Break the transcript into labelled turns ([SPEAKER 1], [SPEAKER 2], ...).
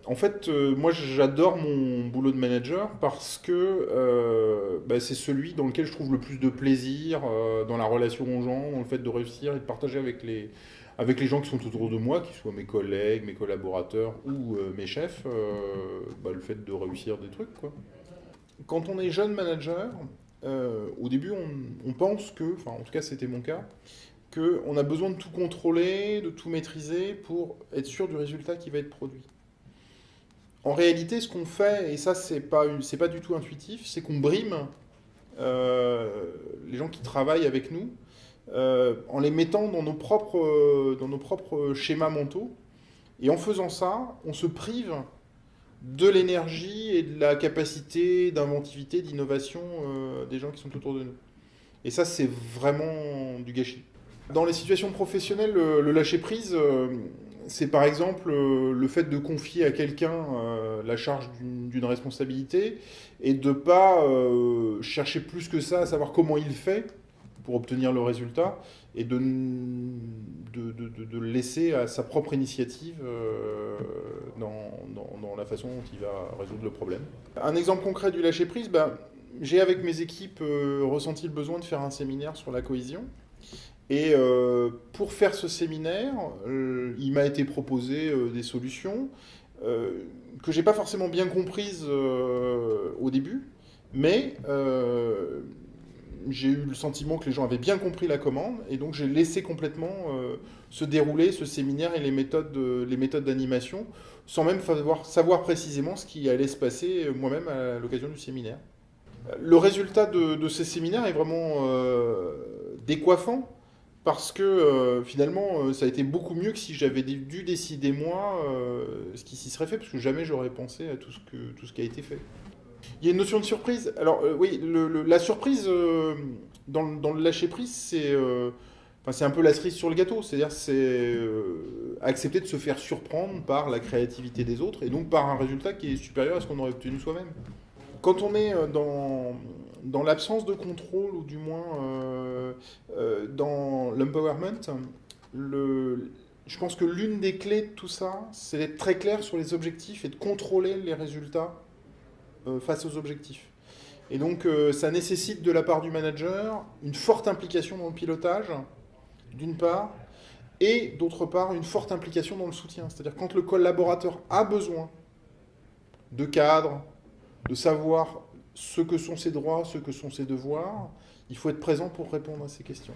[SPEAKER 1] En fait, moi j'adore mon boulot de manager parce que c'est celui dans lequel je trouve le plus de plaisir dans la relation aux gens, dans le fait de réussir et de partager avec les gens qui sont autour de moi, qu'ils soient mes collègues, mes collaborateurs ou mes chefs, le fait de réussir des trucs, quoi. Quand on est jeune manager, au début on pense que, enfin en tout cas c'était mon cas, qu'on a besoin de tout contrôler, de tout maîtriser pour être sûr du résultat qui va être produit. En réalité, ce qu'on fait, et ça c'est pas du tout intuitif, c'est qu'on brime les gens qui travaillent avec nous en les mettant dans nos propres schémas mentaux. Et en faisant ça, on se prive de l'énergie et de la capacité d'inventivité, d'innovation des gens qui sont autour de nous. Et ça, c'est vraiment du gâchis. Dans les situations professionnelles, le lâcher-prise, c'est par exemple le fait de confier à quelqu'un la charge d'une responsabilité et de ne pas chercher plus que ça à savoir comment il fait pour obtenir le résultat et de le laisser à sa propre initiative dans la façon dont il va résoudre le problème. Un exemple concret du lâcher-prise, j'ai avec mes équipes ressenti le besoin de faire un séminaire sur la cohésion. Et pour faire ce séminaire, il m'a été proposé des solutions que j'ai pas forcément bien comprises au début, mais j'ai eu le sentiment que les gens avaient bien compris la commande, et donc j'ai laissé complètement se dérouler ce séminaire et les méthodes d'animation, sans même savoir précisément ce qui allait se passer moi-même à l'occasion du séminaire. Le résultat de ces séminaires est vraiment décoiffant, parce que finalement, ça a été beaucoup mieux que si j'avais dû décider moi ce qui s'y serait fait, parce que jamais j'aurais pensé à tout ce qui a été fait. Il y a une notion de surprise. Alors oui, la surprise dans le lâcher-prise, c'est un peu la cerise sur le gâteau. C'est-à-dire c'est accepter de se faire surprendre par la créativité des autres, et donc par un résultat qui est supérieur à ce qu'on aurait obtenu soi-même. Quand on est dans l'absence de contrôle, ou du moins dans l'empowerment, je pense que l'une des clés de tout ça, c'est d'être très clair sur les objectifs et de contrôler les résultats face aux objectifs. Et donc ça nécessite de la part du manager une forte implication dans le pilotage, d'une part, et d'autre part une forte implication dans le soutien. C'est-à-dire quand le collaborateur a besoin de cadre, de savoir ce que sont ses droits, ce que sont ses devoirs, il faut être présent pour répondre à ces questions.